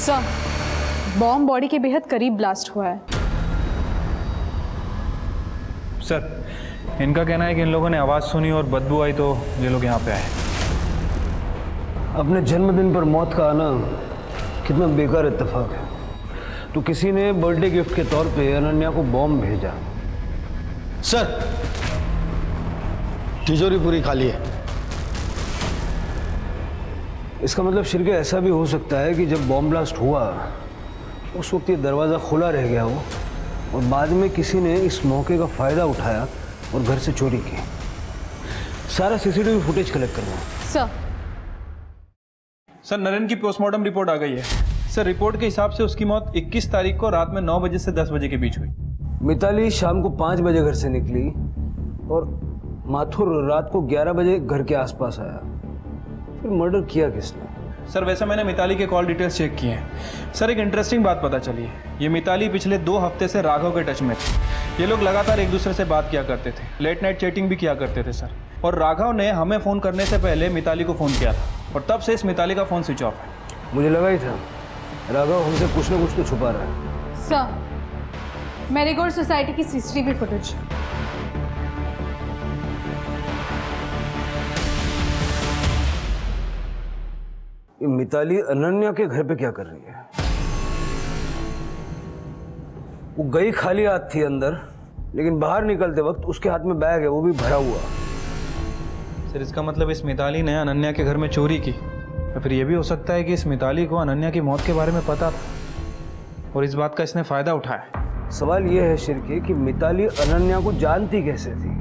सर, बॉम्ब बॉडी के बेहद करीब ब्लास्ट हुआ है। सर, इनका कहना है कि इन लोगों ने आवाज़ सुनी और बदबू आई तो ये लोग यहाँ पे आए। अपने जन्मदिन पर मौत का आना कितना बेकार इत्तेफाक है। तो किसी ने बर्थडे गिफ्ट के तौर पे अनन्या को बॉम्ब भेजा। सर, तिजोरी पूरी खाली है। इसका मतलब शिरके ऐसा भी हो सकता है कि जब बॉम्ब ब्लास्ट हुआ उस वक्त ये दरवाज़ा खुला रह गया हो और बाद में किसी ने इस मौके का फ़ायदा उठाया और घर से चोरी की। सारा CCTV फुटेज कलेक्ट करना। सर, नरेन की पोस्टमार्टम रिपोर्ट आ गई है। सर, रिपोर्ट के हिसाब से उसकी मौत 21 तारीख को रात में 9 बजे से 10 बजे के बीच हुई। मिताली शाम को 5 बजे घर से निकली और माथुर रात को 11 बजे घर के आसपास आया। फिर मर्डर किया किसने? सर, वैसे मैंने मिताली के कॉल डिटेल्स चेक किए हैं। सर, एक इंटरेस्टिंग बात पता चली है। ये मिताली पिछले 2 हफ्ते से राघव के टच में थे। ये लोग लगातार एक दूसरे से बात किया करते थे, लेट नाइट चैटिंग भी किया करते थे सर। और राघव ने हमें फ़ोन करने से पहले मिताली को फ़ोन किया था और तब से इस मिताली का फ़ोन स्विच ऑफ है। मुझे लगा ही था राघव हमसे कुछ ना कुछ तो छुपा रहा है। सर, मेरीगोल्ड सोसाइटी की CCTV फुटेज। ये मिताली अनन्या के घर पे क्या कर रही है? वो गई खाली हाथ थी अंदर, लेकिन बाहर निकलते वक्त उसके हाथ में बैग है, वो भी भरा हुआ। सर, इसका मतलब इस मिताली ने अनन्या के घर में चोरी की। तो फिर ये भी हो सकता है कि इस मिताली को अनन्या की मौत के बारे में पता था और इस बात का इसने फ़ायदा उठाया। सवाल ये है शिरके कि मिताली अनन्या को जानती कैसे थी?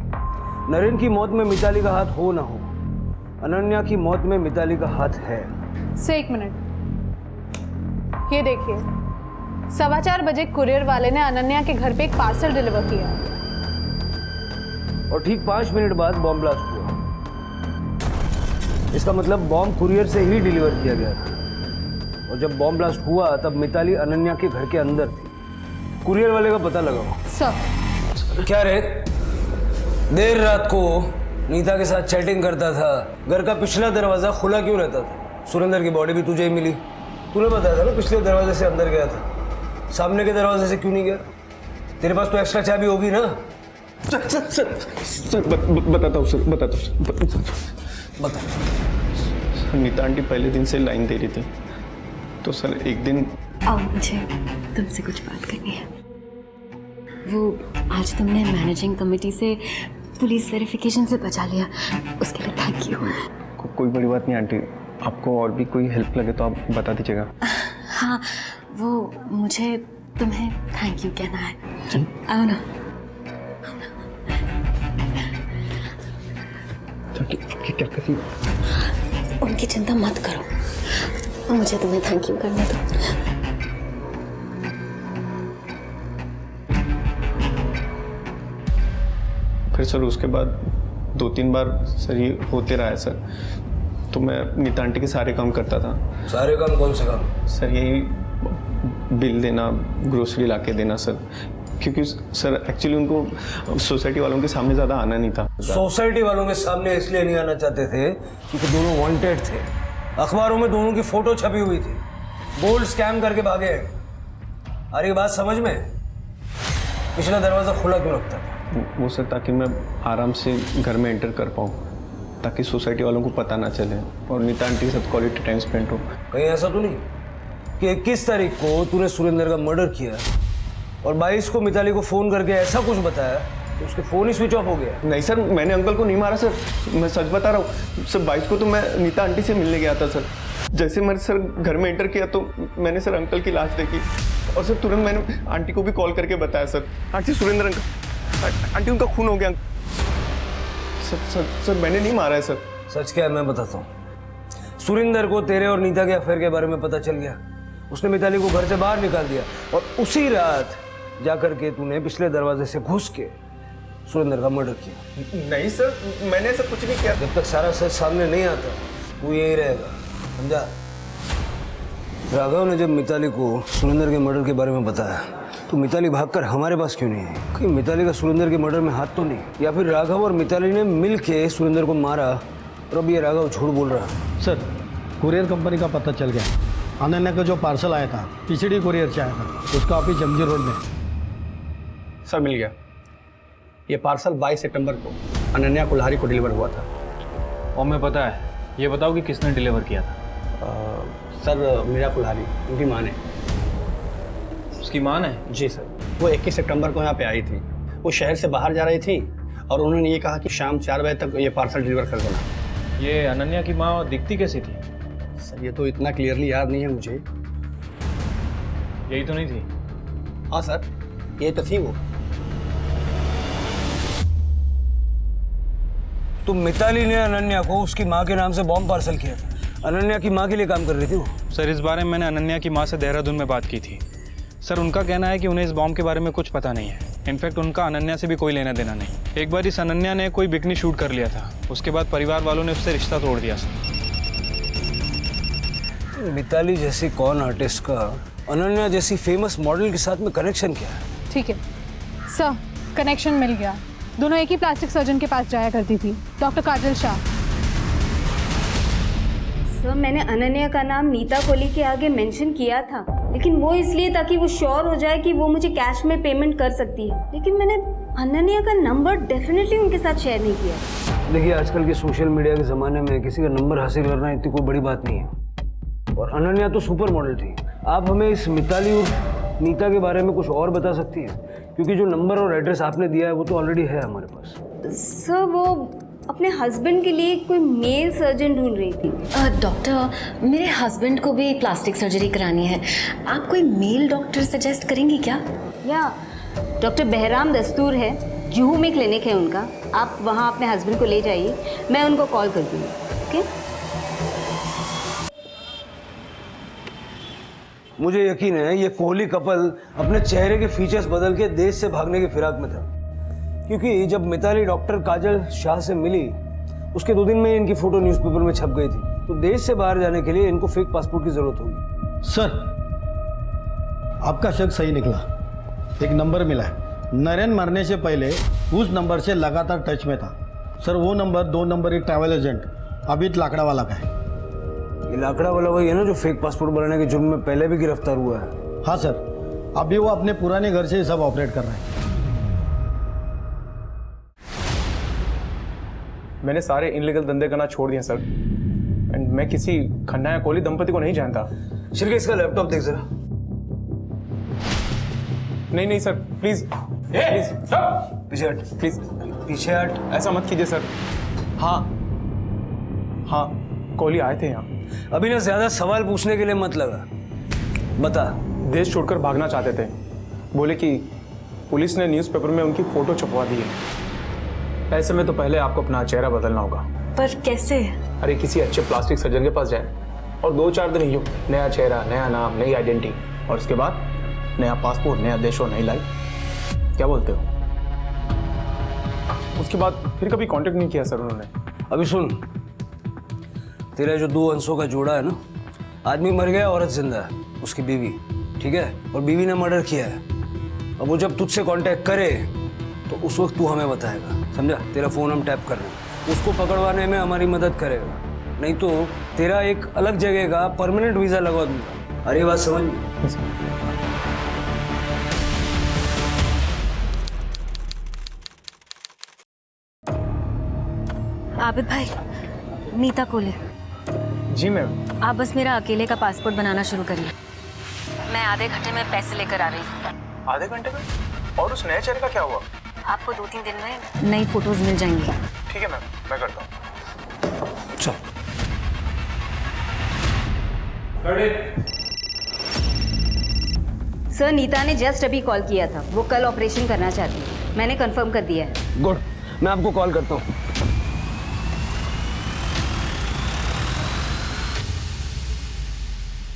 नरेन की मौत में मिताली का हाथ हो ना हो, अनन्या की मौत में मिताली का हाथ है। से 1 मिनट, ये देखिए, 4:15 बजे कुरियर वाले ने अनन्या के घर पे एक पार्सल डिलीवर किया और ठीक 5 मिनट बाद बॉम्ब ब्लास्ट हुआ। इसका मतलब बॉम्ब कुरियर से ही डिलीवर किया गया था और जब बॉम्ब ब्लास्ट हुआ तब मिताली अनन्या के घर के अंदर थी। कुरियर वाले का पता लगाओ। सर, क्या रे, देर रात को नीता के साथ चैटिंग करता था, घर का पिछला दरवाजा खुला क्यों रहता था? सुरेंद्र की बॉडी भी तुझे ही मिली, तूने बताया था ना पिछले दरवाजे से अंदर गया था, सामने के दरवाजे से क्यों नहीं गया? तेरे पास तो एक्स्ट्रा चाबी होगी ना? सर बताता हूँ सर, बता। नीता आंटी पहले दिन से लाइन दे रही थी, तो सर एक दिन आओ, मुझे तुमसे कुछ बात करनी है। वो आज तुमने मैनेजिंग कमेटी से पुलिस वेरिफिकेशन से बचा लिया, उसके लिए थैंक यू। कोई बड़ी बात नहीं आंटी, आपको और भी कोई हेल्प लगे तो आप बता दीजिएगा। हाँ, वो मुझे तुम्हें थैंक यू कहना है। आओ ना। क्या करी? उनकी चिंता मत करो, मुझे तुम्हें थैंक यू करने दो। फिर सर उसके बाद 2-3 बार सर ये होते रहा है सर, तो मैं नीता आंटी के सारे काम करता था। सारे काम कौन से काम? सर यही बिल देना, ग्रोसरी ला के देना सर, क्योंकि सर एक्चुअली उनको सोसाइटी वालों के सामने ज़्यादा आना नहीं था। सोसाइटी वालों के सामने इसलिए नहीं आना चाहते थे क्योंकि दोनों वांटेड थे, अखबारों में दोनों की फोटो छपी हुई थी, गोल्ड स्कैम करके भागे। अरे ये बात समझ में? पिछला दरवाजा खुला क्यों रखता था? वो सर ताकि मैं आराम से घर में एंटर कर पाऊँ, ताकि सोसाइटी वालों को पता ना चले और नीता आंटी के साथ क्वालिटी टाइम स्पेंड हो। कहीं ऐसा तो नहीं कि 21 तारीख को तूने सुरेंद्र का मर्डर किया और 22 को मिताली को फ़ोन करके ऐसा कुछ बताया तो उसके फ़ोन ही स्विच ऑफ हो गया? नहीं सर, मैंने अंकल को नहीं मारा सर, मैं सच बता रहा हूँ सर। 22 को तो मैं नीता आंटी से मिलने गया था सर। जैसे मैंने सर घर में एंटर किया तो मैंने सर अंकल की लाश देखी और सर तुरंत मैंने आंटी को भी कॉल करके बताया sir, aunty Surendra uncle, aunty उनका खून हो गया। सर मैंने नहीं मारा है सर। सच क्या है मैं बताता हूँ। सुरेंद्र को तेरे और नीता के अफेयर के बारे में पता चल गया, उसने मिताली को घर से बाहर निकाल दिया और उसी रात जाकर के तूने पिछले दरवाजे से घुस के सुरेंद्र का मर्डर किया। नहीं सर, मैंने ऐसा कुछ नहीं किया। जब तक सारा सच सामने नहीं आता तू यही रहेगा, समझा? राघव ने जब मिताली को सुरेंद्र के मर्डर के बारे में बताया तो मिताली भागकर हमारे पास क्यों नहीं आई? कहीं मिताली का सुरेंद्र के मर्डर में हाथ तो नहीं, या फिर राघव और मिताली ने मिल के सुरेंद्र को मारा और अब ये राघव झूठ बोल रहा है? सर, कुरियर कंपनी का पता चल गया। अनन्या का जो पार्सल आया था पीसीडी कुरियर से आया था, उसका ऑफिस जमजी रोड में। सर मिल गया, ये पार्सल 22 सितंबर को अनन्या कुल्हारी को डिलीवर हुआ था। और मैं पता है, ये बताओ कि किसने डिलीवर किया था? सर मीरा कुल्हारी, उनकी माँ ने। उसकी माँ ने? जी सर, वो 21 सितंबर को यहाँ पे आई थी। वो शहर से बाहर जा रही थी और उन्होंने ये कहा कि शाम 4 बजे तक ये पार्सल डिलीवर कर देना। ये अनन्या की माँ दिखती कैसी थी? सर ये तो इतना क्लियरली याद नहीं है मुझे। यही तो नहीं थी? हाँ सर, ये तो थी वो। तो मिताली ने अनन्या को उसकी माँ के नाम से बॉम्ब पार्सल किया था। अनन्या की माँ के लिए काम कर रही थी वो। सर इस बारे में मैंने अनन्या की माँ से देहरादून में बात की थी। सर उनका कहना है कि उन्हें इस बॉम्ब के बारे में कुछ पता नहीं है। इनफैक्ट उनका अनन्या से भी कोई लेना देना नहीं। एक बार इस अनन्या ने कोई बिकनी शूट कर लिया था, उसके बाद परिवार वालों ने उससे रिश्ता तोड़ दिया। सर मिताली जैसी कौन आर्टिस्ट का अनन्या जैसी फेमस मॉडल के साथ में कनेक्शन क्या है? ठीक है सर, कनेक्शन मिल गया। दोनों एक ही प्लास्टिक सर्जन के पास जाया करती थी, डॉक्टर काजल शाह। सर मैंने अनन्या का नाम नीता कोहली के आगे मेंशन किया था, लेकिन वो इसलिए ताकि वो श्योर हो जाए कि वो मुझे कैश में पेमेंट कर सकती है, लेकिन मैंने अनन्या का नंबर डेफिनेटली उनके साथ शेयर नहीं किया। देखिए आजकल के सोशल मीडिया के ज़माने में किसी का नंबर हासिल करना इतनी कोई बड़ी बात नहीं है, और अनन्या तो सुपर मॉडल थी। आप हमें इस मिताली और नीता के बारे में कुछ और बता सकती हैं? क्योंकि जो नंबर और एड्रेस आपने दिया है वो तो ऑलरेडी है हमारे पास। सर वो अपने हस्बैंड के लिए कोई मेल सर्जन ढूंढ रही थी। डॉक्टर, मेरे हस्बैंड को भी प्लास्टिक सर्जरी करानी है, आप कोई मेल डॉक्टर सजेस्ट करेंगी क्या? या डॉक्टर बहराम दस्तूर है, जुहू में क्लिनिक है उनका, आप वहाँ अपने हस्बैंड को ले जाइए, मैं उनको कॉल कर दूँगी। ओके? मुझे यकीन है ये कोहली कपल अपने चेहरे के फीचर्स बदल के देश से भागने की फिराक में था, क्योंकि जब मिताली डॉक्टर काजल शाह से मिली उसके 2 दिन में इनकी फोटो न्यूज़पेपर में छप गई थी, तो देश से बाहर जाने के लिए इनको फेक पासपोर्ट की जरूरत होगी। सर, आपका शक सही निकला। एक नंबर मिला है, नरेन मरने से पहले उस नंबर से लगातार टच में था। सर वो नंबर 2 नंबर एक ट्रैवल एजेंट अभित लाकड़ा वाला का है। ये लाकड़ा वाला वही है ना जो फेक पासपोर्ट बनाने के जुर्म में पहले भी गिरफ्तार हुआ है? हाँ सर, अभी वो अपने पुराने घर से ही सब ऑपरेट कर रहे हैं। मैंने सारे इनलीगल धंधे करना छोड़ दिए सर, एंड मैं किसी खन्ना या कोहली दंपति को नहीं जानता। शिरके इसका लैपटॉप देख जरा। नहीं सर, प्लीज प्लीज पीछे हट, प्लीज पीछे हट। ऐसा मत कीजिए सर। हाँ कोहली आए थे यहाँ। अभी ना ज्यादा सवाल पूछने के लिए मत लगा, बता। देश छोड़कर भागना चाहते थे, बोले कि पुलिस ने न्यूज़पेपर में उनकी फोटो छपवा दी है। ऐसे में तो पहले आपको अपना चेहरा बदलना होगा। पर कैसे? अरे किसी अच्छे प्लास्टिक सर्जन के पास जाए और 2-4 दिन ही हो, नया चेहरा, नया नाम, नई आइडेंटिटी, और उसके बाद नया पासपोर्ट, नया देश और नई लाइफ। क्या बोलते हो? उसके बाद फिर कभी कांटेक्ट नहीं किया सर उन्होंने। अभी सुन, तेरा जो 2 अंशों का जोड़ा है ना, आदमी मर गया, औरत जिंदा है, उसकी बीवी, ठीक है, और बीवी ने मर्डर किया है। अब वो जब तुझसे कांटेक्ट करे तो उस वक्त तू हमें बताएगा, समझा? तेरा फोन हम टैप कर रहे हैं, उसको पकड़वाने में हमारी मदद करेगा, नहीं तो तेरा एक अलग जगह का परमानेंट वीजा लगवा दूंगा। अरे बात समझ? आबिद भाई, नीता कोले। जी मैम। आप बस मेरा अकेले का पासपोर्ट बनाना शुरू करिए, मैं आधे घंटे में पैसे लेकर आ रही हूँ। आधे घंटे में? और उस नए चेहरे का क्या हुआ? आपको 2-3 दिन में नई फोटोज मिल जाएंगी। ठीक है मैम, मैं करता हूँ। चल। सर, नीता ने जस्ट अभी कॉल किया था, वो कल ऑपरेशन करना चाहती है, मैंने कंफर्म कर दिया है। गुड, मैं आपको कॉल करता हूँ।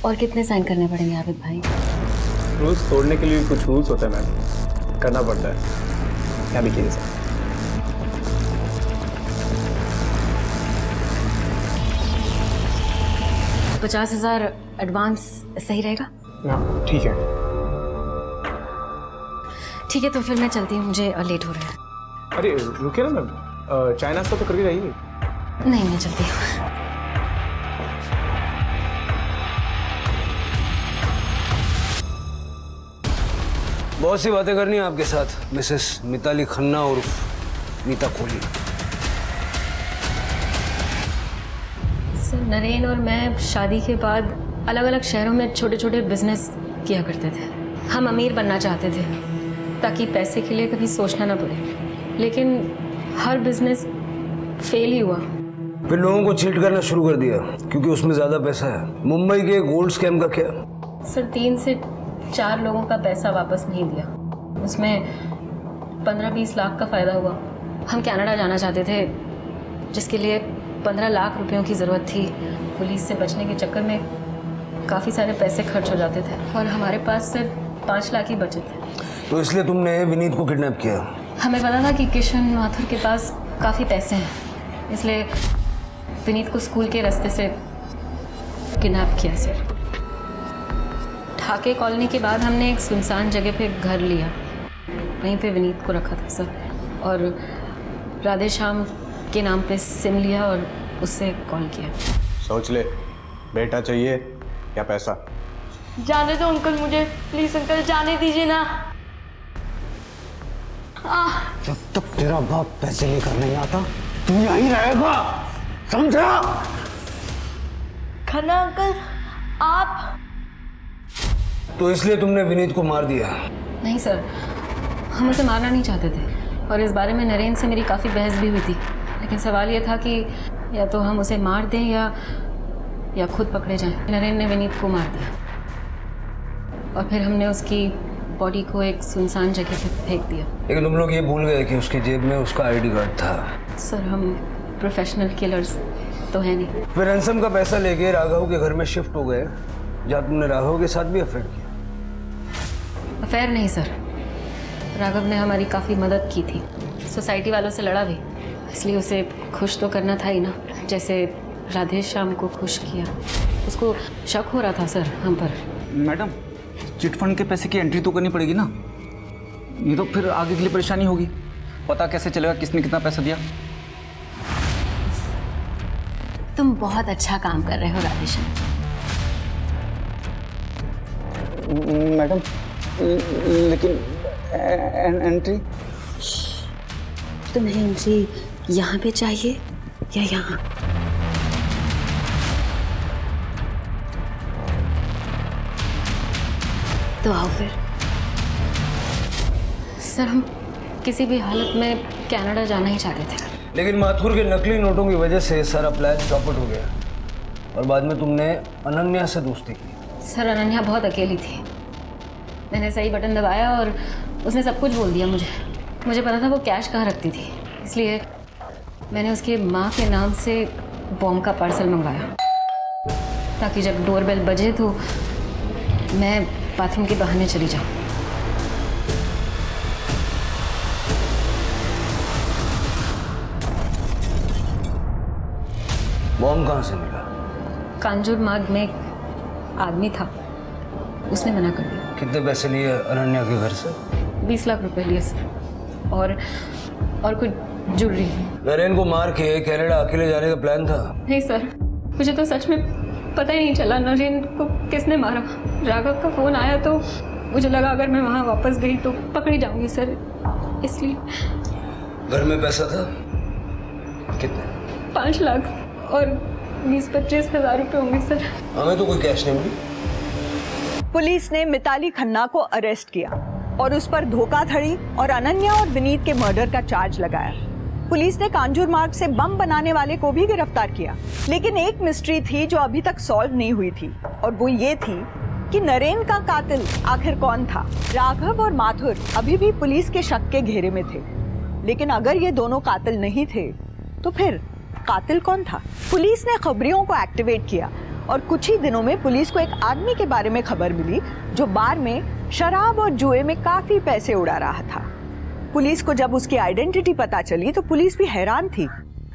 और कितने साइन करने पड़ेंगे आबिद भाई? रूल्स तोड़ने के लिए कुछ रूल्स होते हैं मैम, करना पड़ता है। क्या लिखिए सर? $50,000 एडवांस सही रहेगा? हाँ ठीक है। ठीक है, तो फिर मैं चलती हूँ, मुझे लेट हो रहा है। अरे रुकिए ना मैम, चाय नाश्ता तो करके जाइए। नहीं, मैं चलती हूँ। बहुत सी बातें करनी है आपके साथ, मिसेस मिताली खन्ना और नीता कोहली। सर, नरेन और मैं शादी के बाद अलग अलग शहरों में छोटे छोटे बिजनेस किया करते थे। हम अमीर बनना चाहते थे ताकि पैसे के लिए कभी सोचना ना पड़े, लेकिन हर बिजनेस फेल ही हुआ। फिर लोगों को चीट करना शुरू कर दिया क्योंकि उसमें ज़्यादा पैसा है। मुंबई के गोल्ड स्कैम का क्या? सर, 3 से 4 लोगों का पैसा वापस नहीं दिया, उसमें 15-20 लाख का फ़ायदा हुआ। हम कनाडा जाना चाहते थे जिसके लिए 15 लाख रुपयों की ज़रूरत थी। पुलिस से बचने के चक्कर में काफ़ी सारे पैसे खर्च हो जाते थे और हमारे पास सिर्फ 5 लाख ही बचे थे। तो इसलिए तुमने विनीत को किडनैप किया? हमें पता था कि किशन माथुर के पास काफ़ी पैसे हैं, इसलिए विनीत को स्कूल के रास्ते से किडनैप किया। सर, ढाके कॉलोनी के बाद हमने एक सुनसान जगह पे घर लिया, वहीं पे विनीत को रखा था सर, और राधे श्याम के नाम पे सिम लिया और उससे कॉल किया। सोच ले, बेटा चाहिए या पैसा? जाने दो अंकल, मुझे प्लीज अंकल जाने दीजिए ना। जब तक तेरा बाप पैसे लेकर नहीं आता तू यहीं रहेगा, समझा? खन्ना अंकल, आप तो इसलिए तुमने विनीत को मार दिया? नहीं सर, हम उसे मारना नहीं चाहते थे और इस बारे में नरेन से मेरी काफ़ी बहस भी हुई थी, लेकिन सवाल ये था कि या तो हम उसे मार दें या खुद पकड़े जाएं। नरेन ने विनीत को मार दिया और फिर हमने उसकी बॉडी को एक सुनसान जगह पे फेंक दिया। लेकिन तुम लोग ये भूल गए कि उसकी जेब में उसका आईडी कार्ड था। सर, हम प्रोफेशनल किलर्स तो है नहीं। फिर रैंसम का पैसा लेके राघव के घर में शिफ्ट हो गए, जहाँ तुमने राघव के साथ भी अफेयर किया। अफेयर नहीं सर, राघव ने हमारी काफ़ी मदद की थी, सोसाइटी वालों से लड़ा भी, इसलिए उसे खुश तो करना था ही ना, जैसे राधे श्याम को खुश किया। उसको शक हो रहा था सर हम पर। मैडम, चिट फंड के पैसे की एंट्री तो करनी पड़ेगी ना, ये तो फिर आगे के लिए परेशानी होगी। पता कैसे चलेगा किसने कितना पैसा दिया? तुम बहुत अच्छा काम कर रहे हो राधेश्याम। मैडम लेकिन एंट्री तुम्हें एंट्री यहाँ पे चाहिए या यहाँ? तो आओ फिर। सर हम किसी भी हालत में कनाडा जाना ही चाहते थे, लेकिन माथुर के नकली नोटों की वजह से सारा प्लान चौपट हो गया और बाद में तुमने अनन्या से दोस्ती की। सर अनन्या बहुत अकेली थी। मैंने सही बटन दबाया और उसने सब कुछ बोल दिया मुझे। मुझे पता था वो कैश कहाँ रखती थी, इसलिए मैंने उसकी माँ के नाम से बॉम्ब का पार्सल मंगवाया ताकि जब डोरबेल बजे तो मैं बाथरूम के बहाने चली जाऊँ। बॉम्ब कहाँ से मिला? कांजूर मार्ग में एक आदमी था, उसने मना कर दिया। कितने पैसे लिए अनन्या के घर से? 20 लाख रुपए लिए सर, और कुछ ज्वेलरी। नरेन को मार के कनाडा अकेले जाने का प्लान था? नहीं सर, मुझे तो सच में पता ही नहीं चला नरेन को किसने मारा। राघव का फोन आया तो मुझे लगा अगर मैं वहाँ वापस गई तो पकड़ी जाऊंगी सर, इसलिए। घर में पैसा था कितने? 5 लाख और 20-25 हज़ार रुपये होंगे सर। हमें तो कोई कैश नहीं मिली। पुलिस ने मिताली खन्ना को अरेस्ट किया और उस पर धोखाधड़ी और अनन्या और विनीत के मर्डर का चार्ज लगाया। पुलिस ने कांजूर मार्ग से बम बनाने वाले को भी गिरफ्तार किया, लेकिन एक मिस्ट्री थी जो अभी तक सॉल्व नहीं हुई थी, और वो ये थी कि नरेन का कातिल आखिर कौन था। राघव और माथुर अभी भी पुलिस के शक के घेरे में थे, लेकिन अगर ये दोनों कातिल नहीं थे तो फिर कातिल कौन था? पुलिस ने खबरियों को एक्टिवेट किया और कुछ ही दिनों में पुलिस को एक आदमी के बारे में खबर मिली जो बार में शराब और जुए में काफी पैसे उड़ा रहा था। पुलिस को जब उसकी आइडेंटिटी पता चली तो पुलिस भी हैरान थी।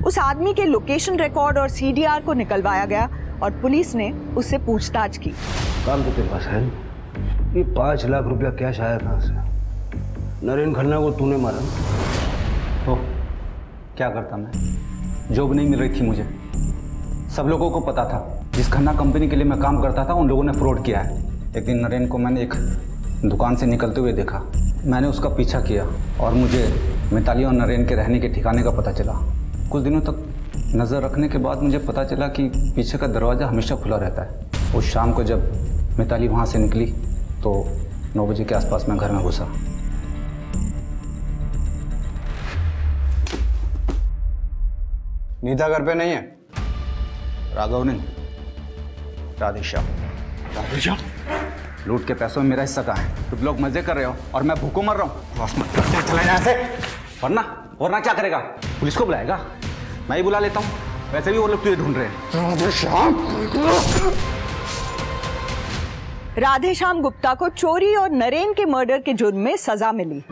उस आदमी के लोकेशन रिकॉर्ड और सीडीआर को निकलवाया गया और पुलिस ने उससे पूछताछ की। काम तो तेरे पास है, ये 5 लाख रुपया कैश आया कहाँ से? नरेन खन्ना को तूने मारा तो क्या करता मैं? जॉब नहीं मिल रही थी मुझे, सब लोगों को पता था। जिस खन्ना कंपनी के लिए मैं काम करता था उन लोगों ने फ्रॉड किया है। एक दिन नरेन को मैंने एक दुकान से निकलते हुए देखा, मैंने उसका पीछा किया और मुझे मिताली और नरेन के रहने के ठिकाने का पता चला। कुछ दिनों तक नज़र रखने के बाद मुझे पता चला कि पीछे का दरवाज़ा हमेशा खुला रहता है। उस शाम को जब मिताली वहाँ से निकली तो 9 बजे के आसपास मैं घर में घुसा। नीता घर पे नहीं है? राघव नहीं, राधेश्याम। राधेश्याम? लूट के पैसों में मेरा हिस्सा कहाँ है? तुम लोग मजे कर रहे हो और मैं भूखों मर रहा हूँ। चला यहाँ से। वरना क्या करेगा? पुलिस को बुलाएगा? मैं ही बुला लेता हूँ, वैसे भी वो लोग तुझे ढूंढ रहे हैं। राधेश्याम गुप्ता को चोरी और नरेन के मर्डर के जुर्म में सजा मिली।